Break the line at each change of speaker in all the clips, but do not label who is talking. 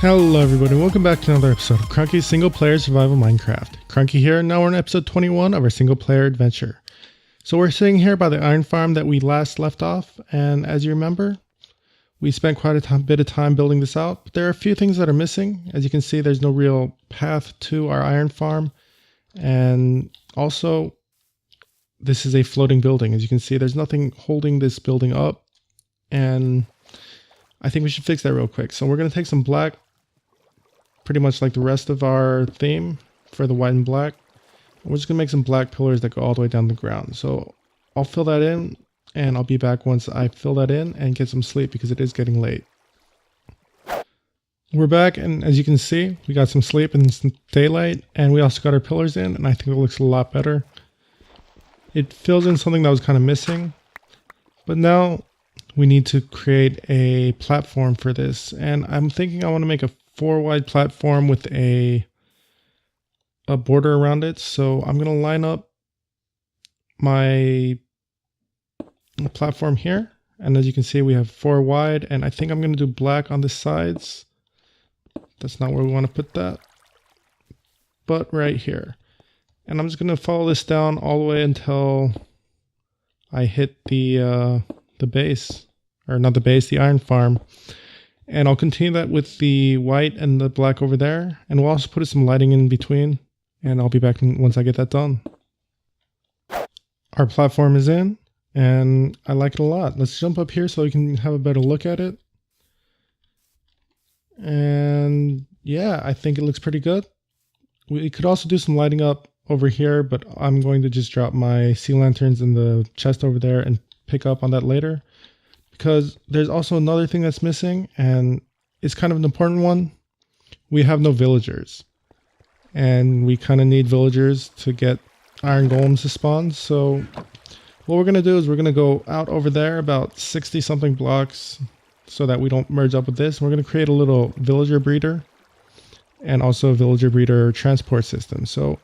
Hello everybody, welcome back to another episode of Krunky's Single Player Survival Minecraft. Krunky here, now we're on episode 21 of our single player adventure. So we're sitting here by the iron farm that we last left off, and as you remember, we spent quite a bit of time building this out, but there are a few things that are missing. As you can see, there's no real path to our iron farm, and also, this is a floating building. As you can see, there's nothing holding this building up, and I think we should fix that real quick. So we're going to take some black, pretty much like the rest of our theme for the white and black. We're just gonna make some black pillars that go all the way down the ground. So I'll fill that in and I'll be back once I fill that in and get some sleep because it is getting late. We're back, and as you can see, we got some sleep and some daylight, and we also got our pillars in, and I think it looks a lot better. It fills in something that was kind of missing, but now we need to create a platform for this, and I'm thinking I want to make a 4-wide platform with a border around it. So I'm going to line up my platform here, and as you can see, we have 4 wide, and I think I'm going to do black on the sides. That's not where we want to put that, but right here. And I'm just going to follow this down all the way until I hit the base, or not the base, the iron farm. And I'll continue that with the white and the black over there. And we'll also put some lighting in between. And I'll be back once I get that done. Our platform is in, and I like it a lot. Let's jump up here so we can have a better look at it. And yeah, I think it looks pretty good. We could also do some lighting up over here, but I'm going to just drop my sea lanterns in the chest over there and pick up on that later. Because there's also another thing that's missing, and it's kind of an important one. We have no villagers, and we kind of need villagers to get iron golems to spawn. So what we're going to do is we're going to go out over there about 60 something blocks so that we don't merge up with this. We're going to create a little villager breeder and also a villager breeder transport system. So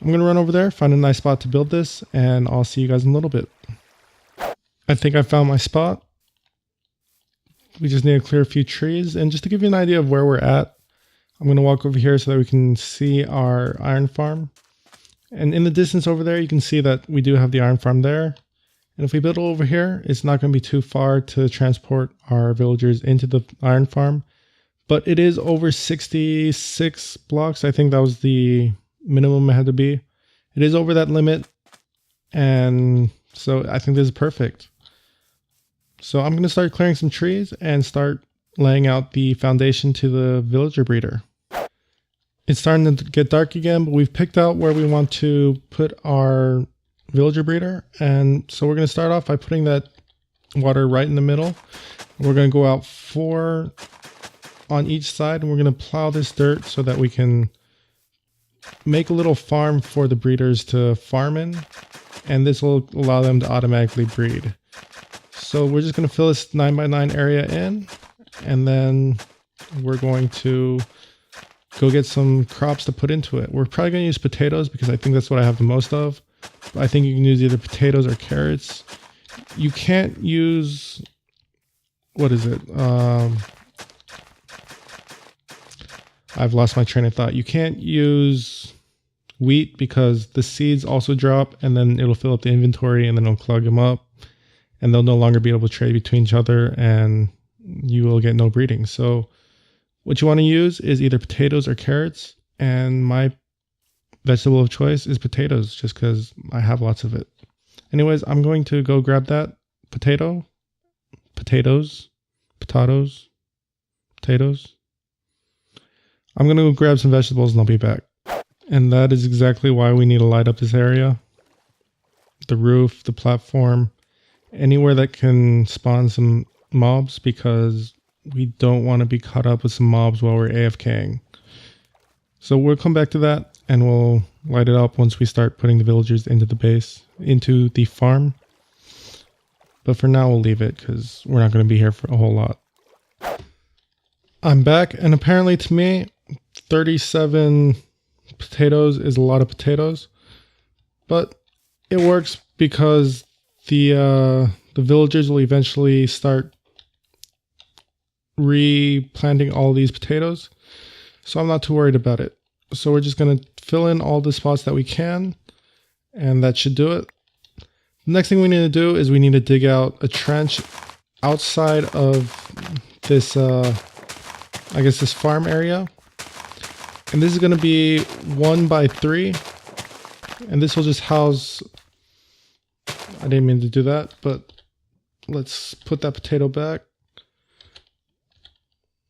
I'm going to run over there, find a nice spot to build this, and I'll see you guys in a little bit. I think I found my spot. We just need to clear a few trees, and just to give you an idea of where we're at, I'm going to walk over here so that we can see our iron farm. And in the distance over there, you can see that we do have the iron farm there. And if we build over here, it's not going to be too far to transport our villagers into the iron farm. But it is over 66 blocks. I think that was the minimum it had to be. It is over that limit. And so I think this is perfect. So I'm going to start clearing some trees and start laying out the foundation to the villager breeder. It's starting to get dark again, but we've picked out where we want to put our villager breeder. And so we're going to start off by putting that water right in the middle. We're going to go out 4 on each side, and we're going to plow this dirt so that we can make a little farm for the breeders to farm in. And this will allow them to automatically breed. So we're just going to fill this 9x9 area in, and then we're going to go get some crops to put into it. We're probably going to use potatoes because I think that's what I have the most of. But I think you can use either potatoes or carrots. You can't use, what is it? I've lost my train of thought. You can't use wheat because the seeds also drop, and then it'll fill up the inventory, and then it'll clog them up. And they'll no longer be able to trade between each other, and you will get no breeding. So what you want to use is either potatoes or carrots. And my vegetable of choice is potatoes, just because I have lots of it. Anyways, I'm going to go grab that potatoes. I'm going to go grab some vegetables and I'll be back. And that is exactly why we need to light up this area. The roof, the platform, anywhere that can spawn some mobs, because we don't want to be caught up with some mobs while we're AFKing. So we'll come back to that and we'll light it up once we start putting the villagers into the base, into the farm. But for now, we'll leave it because we're not going to be here for a whole lot. I'm back, and apparently to me, 37 potatoes is a lot of potatoes, but it works because the villagers will eventually start replanting all these potatoes. so I'm not too worried about it. So we're just going to fill in all the spots that we can, and that should do it. The next thing we need to do is we need to dig out a trench outside of this, I guess this farm area. And this is going to be 1 by 3. And this will just house, I didn't mean to do that, but let's put that potato back.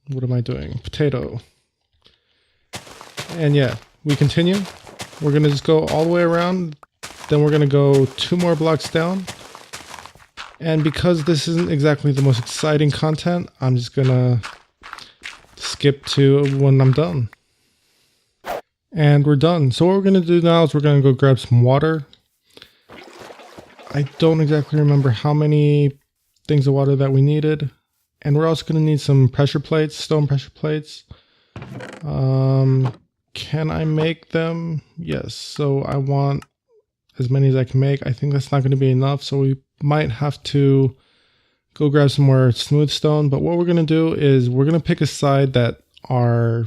What am I doing? Potato. And yeah, we continue. We're going to just go all the way around. Then we're going to go 2 more blocks down. And because this isn't exactly the most exciting content, I'm just going to skip to when I'm done. And we're done. So what we're going to do now is we're going to go grab some water. I don't exactly remember how many things of water that we needed. And we're also going to need some pressure plates, stone pressure plates. Can I make them? Yes. So I want as many as I can make. I think that's not going to be enough. So we might have to go grab some more smooth stone. But what we're going to do is we're going to pick a side that our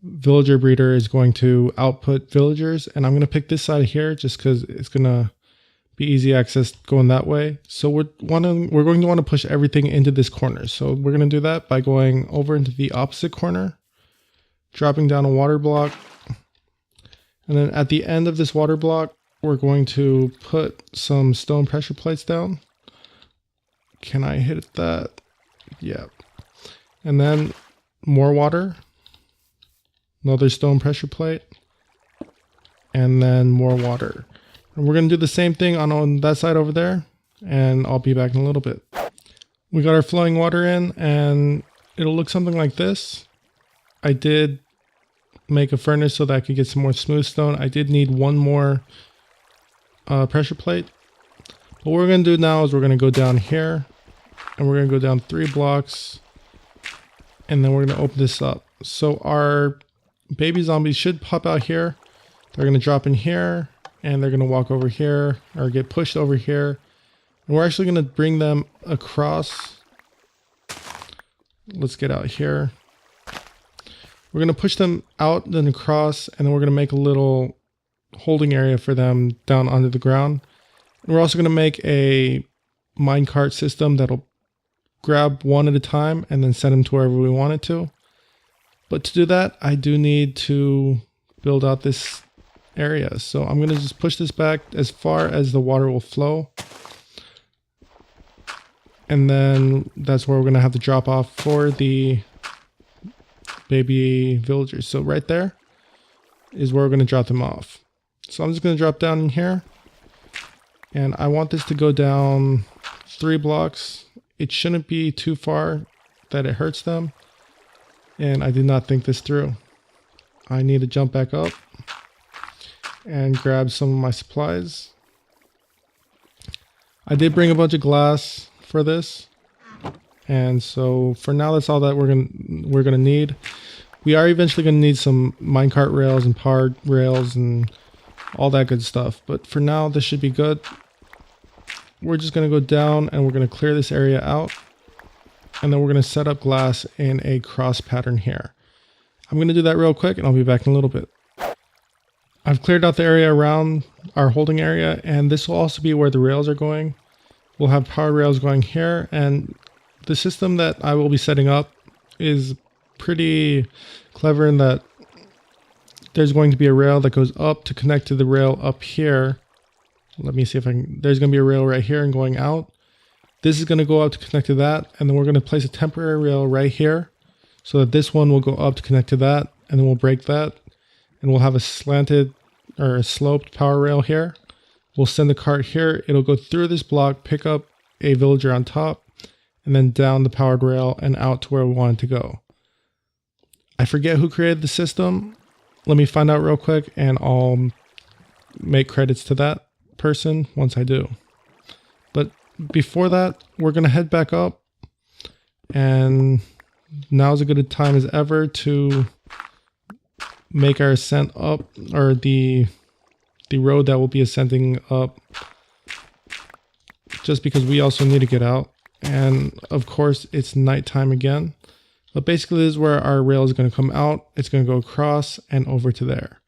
villager breeder is going to output villagers, and I'm going to pick this side here just because it's going to be easy access going that way. So we're going to want to push everything into this corner. So we're going to do that by going over into the opposite corner, dropping down a water block, and then at the end of this water block we're going to put some stone pressure plates down. Can I hit that? Yeah. And then more water. Another stone pressure plate, and then more water. And we're going to do the same thing on that side over there, and I'll be back in a little bit. We got our flowing water in, and it'll look something like this. I did make a furnace so that I could get some more smooth stone. I did need 1 more pressure plate. But what we're going to do now is we're going to go down here, and we're going to go down 3 blocks, and then we're going to open this up. So our baby zombies should pop out here. They're going to drop in here, and they're going to walk over here or get pushed over here. And we're actually going to bring them across. Let's get out here. We're going to push them out, then across, and then we're going to make a little holding area for them down under the ground. And we're also going to make a minecart system that'll grab one at a time and then send them to wherever we want it to. But to do that, I do need to build out this area. So I'm going to just push this back as far as the water will flow. And then that's where we're going to have to drop off for the baby villagers. So right there is where we're going to drop them off. So I'm just going to drop down in here. And I want this to go down 3 blocks. It shouldn't be too far that it hurts them. And I did not think this through. I need to jump back up and grab some of my supplies. I did bring a bunch of glass for this. And so for now, that's all that we're gonna need. We are eventually gonna need some minecart rails and powered rails and all that good stuff. But for now, this should be good. We're just gonna go down and we're gonna clear this area out. And then we're going to set up glass in a cross pattern here. I'm going to do that real quick and I'll be back in a little bit. I've cleared out the area around our holding area, and this will also be where the rails are going. We'll have power rails going here, and the system that I will be setting up is pretty clever in that there's going to be a rail that goes up to connect to the rail up here. Let me see if I can, there's going to be a rail right here and going out. This is going to go up to connect to that, and then we're going to place a temporary rail right here so that this one will go up to connect to that, and then we'll break that, and we'll have a slanted or a sloped power rail here. We'll send the cart here. It'll go through this block, pick up a villager on top, and then down the powered rail and out to where we want it to go. I forget who created the system. Let me find out real quick, and I'll make credits to that person once I do. But before that, we're going to head back up, and now's as good a time as ever to make our ascent up, or the road that will be ascending up, just because we also need to get out. And of course it's nighttime again, But basically this is where our rail is going to come out. It's going to go across and over to there.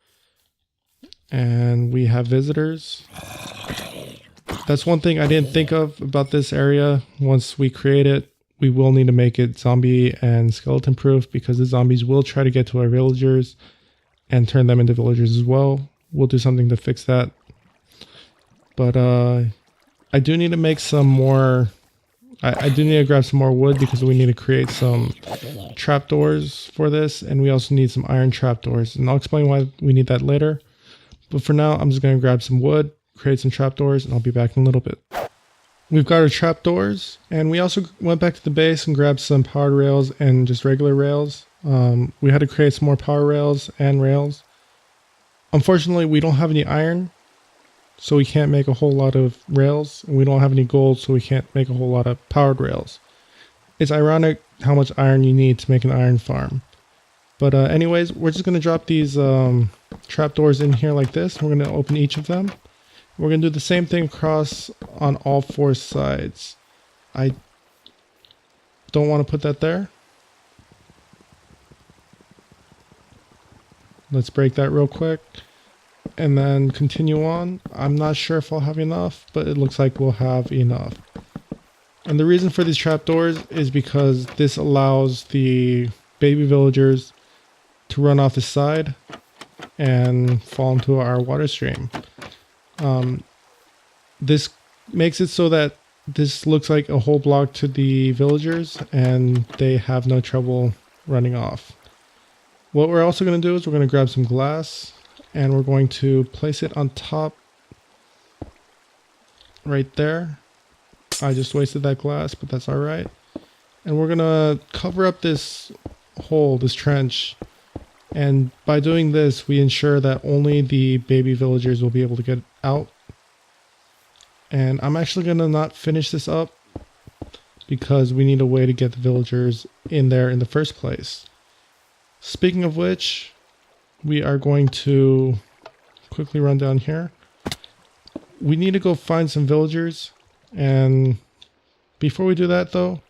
And we have visitors. That's one thing I didn't think of about this area. Once we create it, we will need to make it zombie and skeleton proof, because the zombies will try to get to our villagers and turn them into villagers as well. We'll do something to fix that. But I do need to make some more. I do need to grab some more wood, because we need to create some trapdoors for this, and we also need some iron trapdoors, and I'll explain why we need that later. But for now, I'm just going to grab some wood, create some trapdoors, and I'll be back in a little bit. We've got our trapdoors, and we also went back to the base and grabbed some powered rails and just regular rails. We had to create some more power rails and rails. Unfortunately, we don't have any iron, so we can't make a whole lot of rails, and we don't have any gold, so we can't make a whole lot of powered rails. It's ironic how much iron you need to make an iron farm. But anyways, we're just going to drop these trapdoors in here like this. We're going to open each of them. We're going to do the same thing across on all four sides. I don't want to put that there. Let's break that real quick and then continue on. I'm not sure if I'll have enough, but it looks like we'll have enough. And the reason for these trapdoors is because this allows the baby villagers to run off the side and fall into our water stream. This makes it so that this looks like a whole block to the villagers and they have no trouble running off. What we're also going to do is we're going to grab some glass and we're going to place it on top right there. I just wasted that glass, but that's alright. And we're going to cover up this hole, this trench. And by doing this, we ensure that only the baby villagers will be able to get out. And I'm actually going to not finish this up because we need a way to get the villagers in there in the first place. Speaking of which, we are going to quickly run down here. We need to go find some villagers. And before we do that though,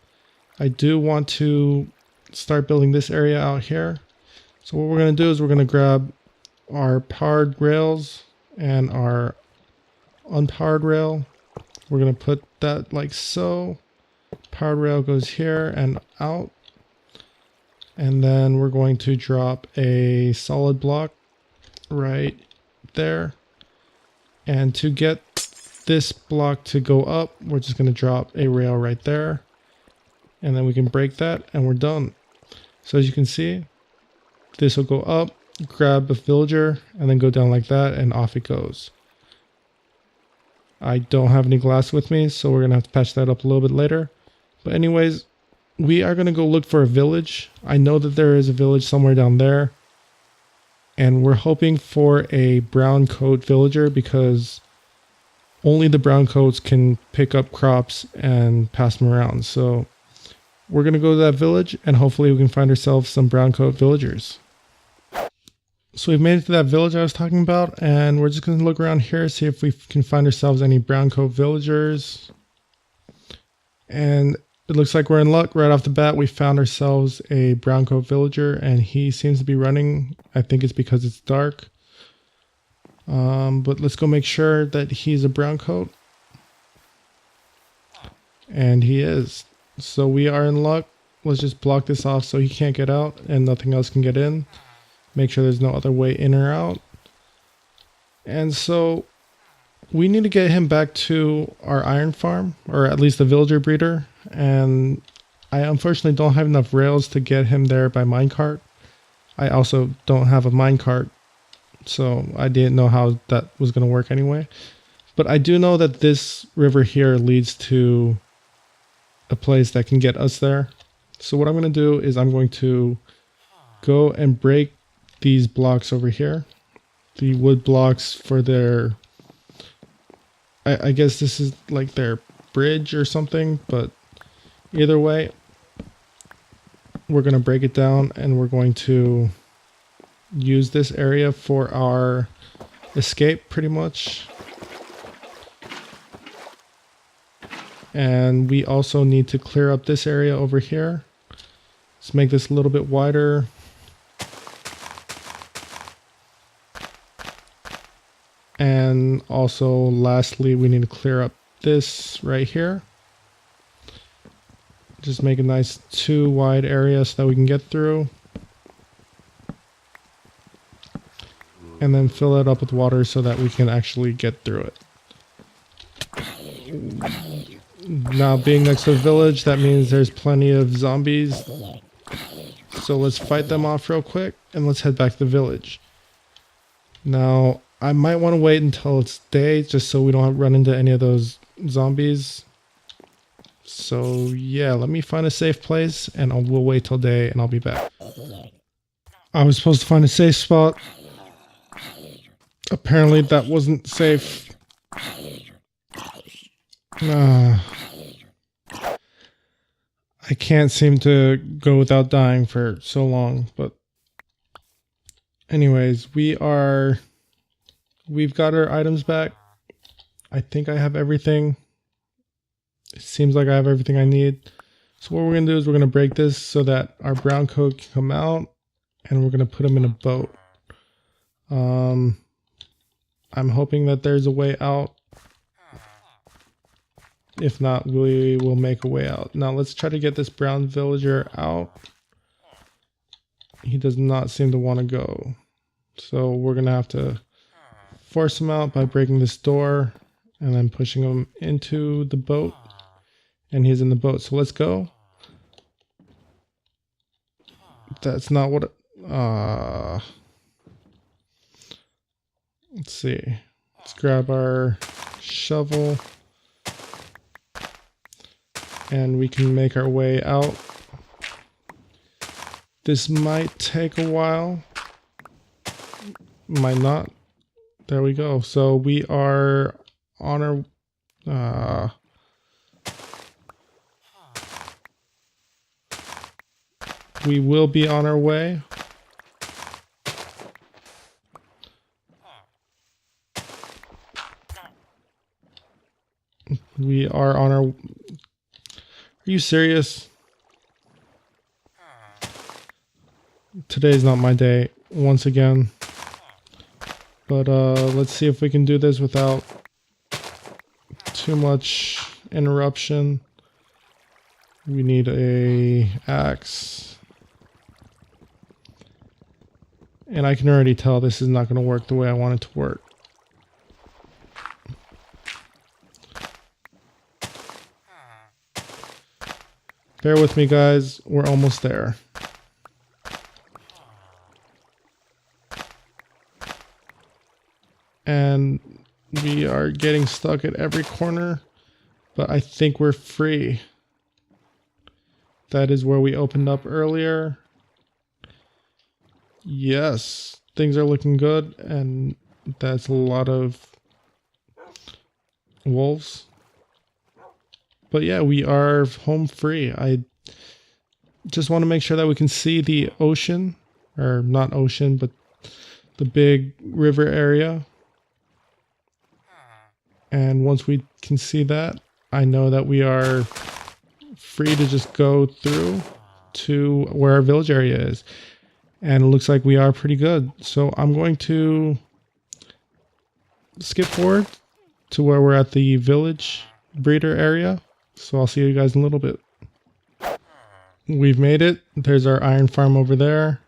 I do want to start building this area out here. So what we're going to do is we're going to grab our powered rails and our unpowered rail. We're going to put that like so. Powered rail goes here and out. And then we're going to drop a solid block right there. And to get this block to go up, we're just going to drop a rail right there. And then we can break that and we're done. So as you can see, this will go up, grab a villager, and then go down like that, and off it goes. I don't have any glass with me, so we're going to have to patch that up a little bit later. But anyways, we are going to go look for a village. I know that there is a village somewhere down there. And we're hoping for a brown coat villager because only the brown coats can pick up crops and pass them around. So we're going to go to that village and hopefully we can find ourselves some brown coat villagers. So we've made it to that village I was talking about, and we're just going to look around here, see if we can find ourselves any brown coat villagers. And it looks like we're in luck. Right off the bat, we found ourselves a brown coat villager, and he seems to be running. I think it's because it's dark. But let's go make sure that he's a brown coat. And he is. So we are in luck. Let's just block this off so he can't get out and nothing else can get in. Make sure there's no other way in or out. And so we need to get him back to our iron farm, or at least the villager breeder. And I unfortunately don't have enough rails to get him there by minecart. I also don't have a minecart, so I didn't know how that was going to work anyway. But I do know that this river here leads to a place that can get us there. So what I'm going to do is I'm going to go and break these blocks over here. The wood blocks for their... I guess this is like their bridge or something, but either way, we're going to break it down and we're going to use this area for our escape pretty much. And we also need to clear up this area over here. Let's make this a little bit wider. And also, lastly, we need to clear up this right here. Just make a nice 2 wide area so that we can get through. And then fill it up with water so that we can actually get through it. Now, being next to a village, that means there's plenty of zombies. So let's fight them off real quick and let's head back to the village. Now, I might want to wait until it's day just so we don't run into any of those zombies. So yeah, let me find a safe place and we'll wait till day and I'll be back. I was supposed to find a safe spot. Apparently that wasn't safe. I can't seem to go without dying for so long, but anyways, we've got our items back. I think I have everything. It seems like I have everything I need. So what we're going to do is we're going to break this so that our brown coat can come out and we're going to put him in a boat. I'm hoping that there's a way out. If not, we will make a way out. Now let's try to get this brown villager out. He does not seem to want to go. So we're going to have to force him out by breaking this door and then pushing him into the boat. And he's in the boat. So let's go. That's not what... let's see. Let's grab our shovel. And we can make our way out. This might take a while. Might not. There we go. So we are on our... we will be on our way. We are on our... Are you serious? Today's not my day, once again. But let's see if we can do this without too much interruption. We need a axe. And I can already tell this is not going to work the way I want it to work. Bear with me, guys. We're almost there. And we are getting stuck at every corner, but I think we're free. That is where we opened up earlier. Yes, things are looking good, and that's a lot of wolves. But yeah, we are home free. I just want to make sure that we can see the ocean, or not ocean, but the big river area. And once we can see that, I know that we are free to just go through to where our village area is. And it looks like we are pretty good. So I'm going to skip forward to where we're at the village breeder area. So I'll see you guys in a little bit. We've made it. There's our iron farm over there.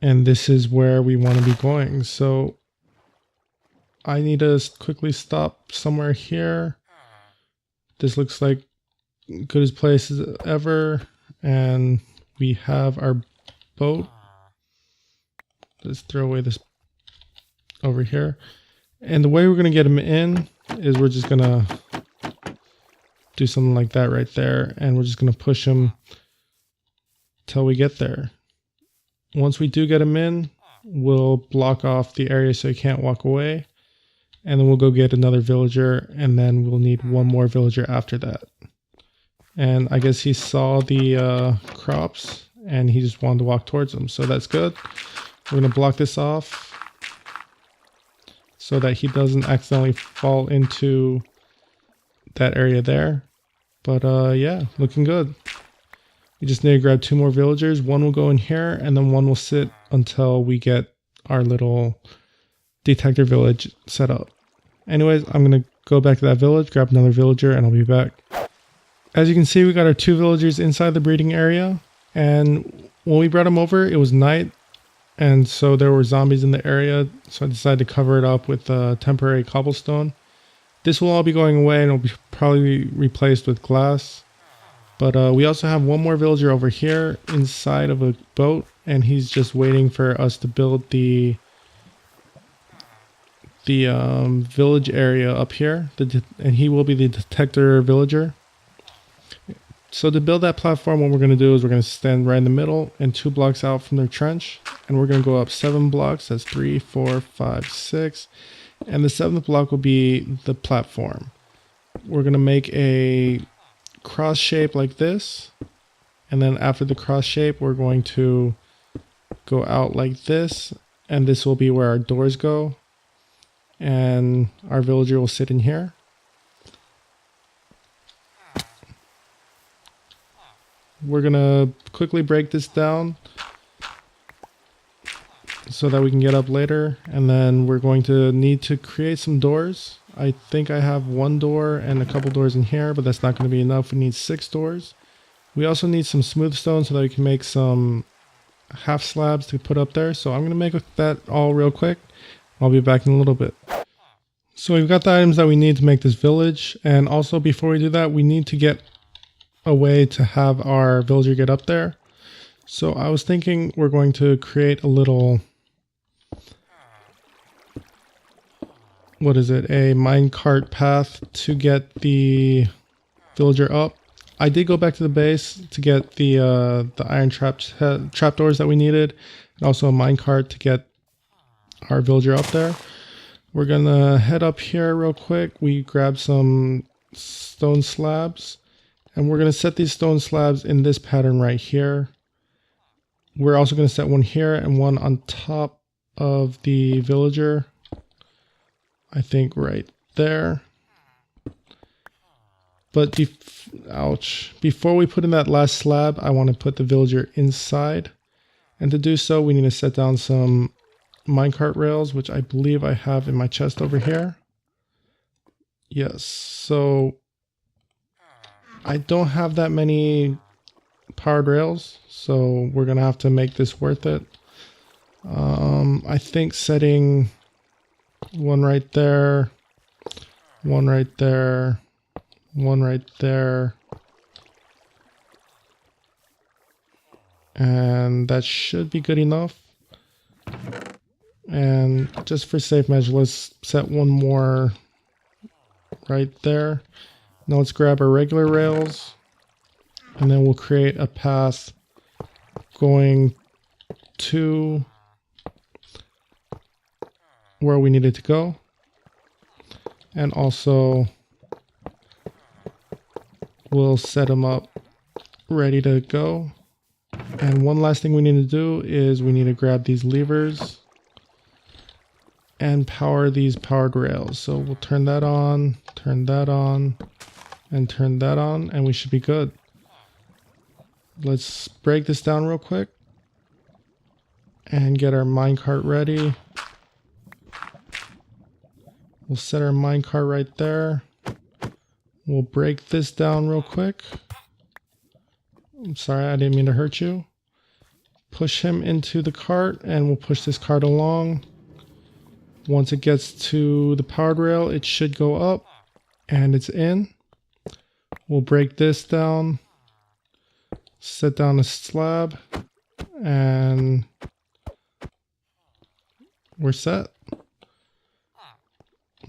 And this is where we want to be going. So I need to quickly stop somewhere here. This looks like good as place as ever. And we have our boat. Let's throw away this over here. And the way we're going to get him in is we're just going to do something like that right there. And we're just going to push him till we get there. Once we do get him in, we'll block off the area so he can't walk away. And then we'll go get another villager. And then we'll need one more villager after that. And I guess he saw the crops and he just wanted to walk towards them. So that's good. We're going to block this off so that he doesn't accidentally fall into that area there. But yeah, looking good. We just need to grab 2 more villagers. One will go in here, and then one will sit until we get our little detector village set up. Anyways, I'm going to go back to that village, grab another villager, and I'll be back. As you can see, we got our 2 villagers inside the breeding area, and when we brought them over, it was night, and so there were zombies in the area, so I decided to cover it up with temporary cobblestone. This will all be going away, and it'll be probably replaced with glass. But we also have one more villager over here inside of a boat, and he's just waiting for us to build the village area up here, and he will be the detector villager. So to build that platform, what we're going to do is we're going to stand right in the middle and 2 blocks out from their trench, and we're going to go up 7 blocks. That's 3, 4, 5, 6, and the 7th block will be the platform. We're going to make a cross shape like this, and then after the cross shape we're going to go out like this, and this will be where our doors go, and our villager will sit in here. We're gonna quickly break this down so that we can get up later, and then we're going to need to create some doors. I think I have 1 door and a couple doors in here, but that's not going to be enough. We need 6 doors. We also need some smooth stone so that we can make some half slabs to put up there. So I'm going to make that all real quick. I'll be back in a little bit. So we've got the items that we need to make this village, and also before we do that, we need to get a way to have our villager get up there. So I was thinking we're going to create a little, what is it, a minecart path to get the villager up. I did go back to the base to get the iron trapdoors that we needed, and also a minecart to get our villager up there. We're gonna head up here real quick. We grab some stone slabs, and we're gonna set these stone slabs in this pattern right here. We're also gonna set one here and one on top of the villager. I think right there. But before we put in that last slab, I want to put the villager inside. And to do so, we need to set down some minecart rails, which I believe I have in my chest over here. Yes, so I don't have that many powered rails, so we're gonna have to make this worth it. I think setting one right there, one right there, one right there, and that should be good enough. And just for safe measure, let's set one more right there. Now let's grab our regular rails, and then we'll create a path going to where we need it to go. And also we'll set them up ready to go. And one last thing we need to do is we need to grab these levers and power these powered rails. So we'll turn that on, and turn that on, and we should be good. Let's break this down real quick and get our minecart ready. We'll set our minecart right there. We'll break this down real quick. I'm sorry, I didn't mean to hurt you. Push him into the cart, and we'll push this cart along. Once it gets to the powered rail, it should go up, and it's in. We'll break this down, set down a slab, and we're set.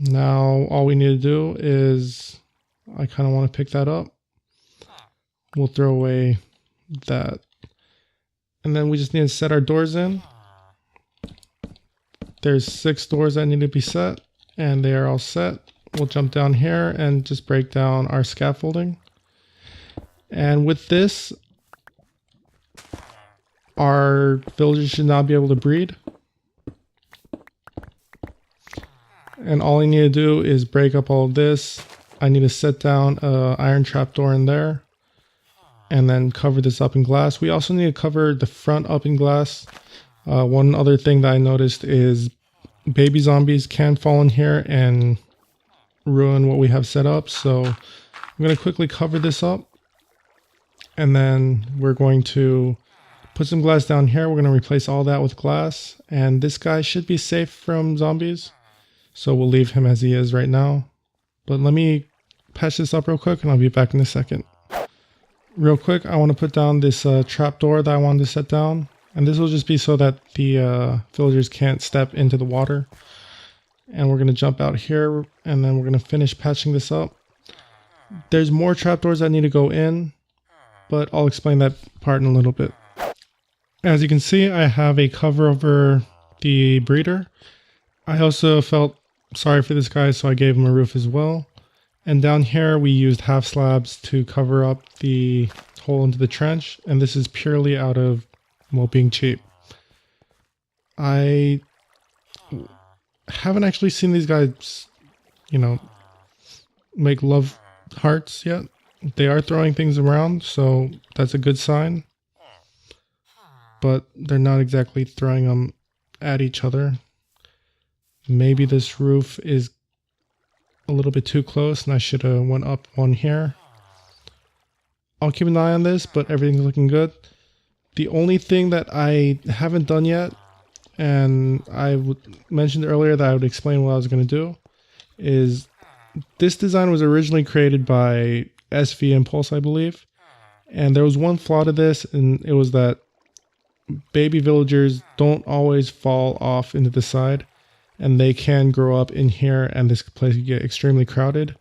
Now all we need to do is, I kind of want to pick that up. We'll throw away that. And then we just need to set our doors in. There's 6 doors that need to be set, and they are all set. We'll jump down here and just break down our scaffolding. And with this, our villagers should now be able to breed. And all I need to do is break up all of this. I need to set down an iron trapdoor in there. and then cover this up in glass. We also need to cover the front up in glass. One other thing that I noticed is baby zombies can fall in here and ruin what we have set up. So I'm going to quickly cover this up, and then we're going to put some glass down here. We're going to replace all that with glass, and this guy should be safe from zombies. So we'll leave him as he is right now. But let me patch this up real quick and I'll be back in a second. Real quick, I want to put down this trapdoor that I wanted to set down. And this will just be so that the villagers can't step into the water. And we're going to jump out here, and then we're going to finish patching this up. There's more trapdoors that need to go in, but I'll explain that part in a little bit. As you can see, I have a cover over the breeder. I also felt sorry for this guy, so I gave him a roof as well. And down here, we used half slabs to cover up the hole into the trench. And this is purely out of, well, being cheap. I haven't actually seen these guys, make love hearts yet. They are throwing things around, so that's a good sign. But they're not exactly throwing them at each other. Maybe this roof is a little bit too close and I should have went up one here. I'll keep an eye on this, but everything's looking good. The only thing that I haven't done yet, and I mentioned earlier that I would explain what I was going to do, is this design was originally created by SV Impulse, I believe. And there was one flaw to this, and it was that baby villagers don't always fall off into the side. And they can grow up in here, and this place can get extremely crowded.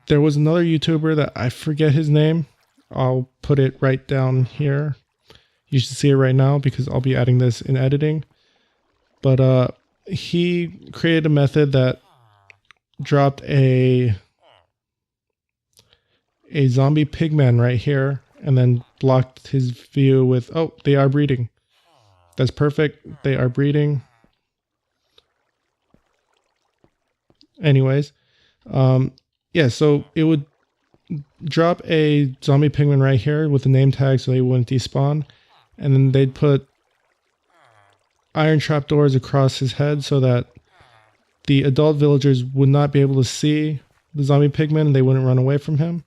There was another YouTuber that I forget his name. I'll put it right down here. You should see it right now because I'll be adding this in editing. But he created a method that dropped a zombie pigman right here and then blocked his view with, oh, they are breeding. That's perfect. They are breeding. Anyways, yeah, so it would drop a zombie pigman right here with the name tag so they wouldn't despawn. And then they'd put iron trapdoors across his head so that the adult villagers would not be able to see the zombie pigman and they wouldn't run away from him.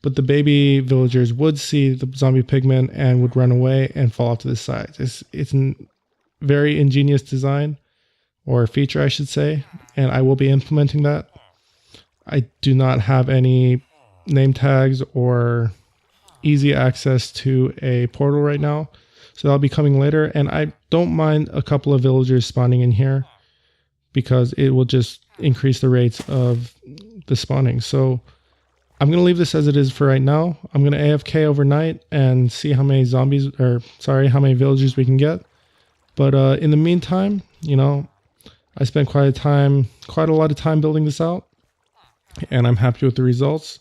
But the baby villagers would see the zombie pigman and would run away and fall off to the side. It's a very ingenious design. Or feature, I should say, and I will be implementing that. I do not have any name tags or easy access to a portal right now, so that'll be coming later. And I don't mind a couple of villagers spawning in here because it will just increase the rates of the spawning. So I'm going to leave this as it is for right now. I'm going to AFK overnight and see how many how many villagers we can get. But in the meantime, I spent quite a lot of time building this out, and I'm happy with the results.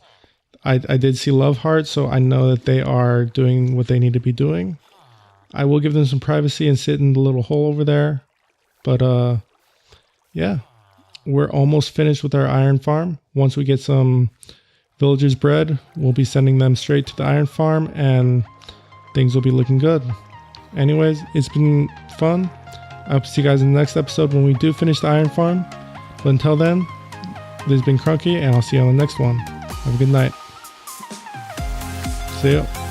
I did see love hearts, so I know that they are doing what they need to be doing. I will give them some privacy and sit in the little hole over there. But yeah, we're almost finished with our iron farm. Once we get some villagers bred, we'll be sending them straight to the iron farm, and things will be looking good. Anyways, it's been fun. I hope to see you guys in the next episode when we do finish the iron farm. But until then, this has been Kruncky, and I'll see you on the next one. Have a good night. See ya.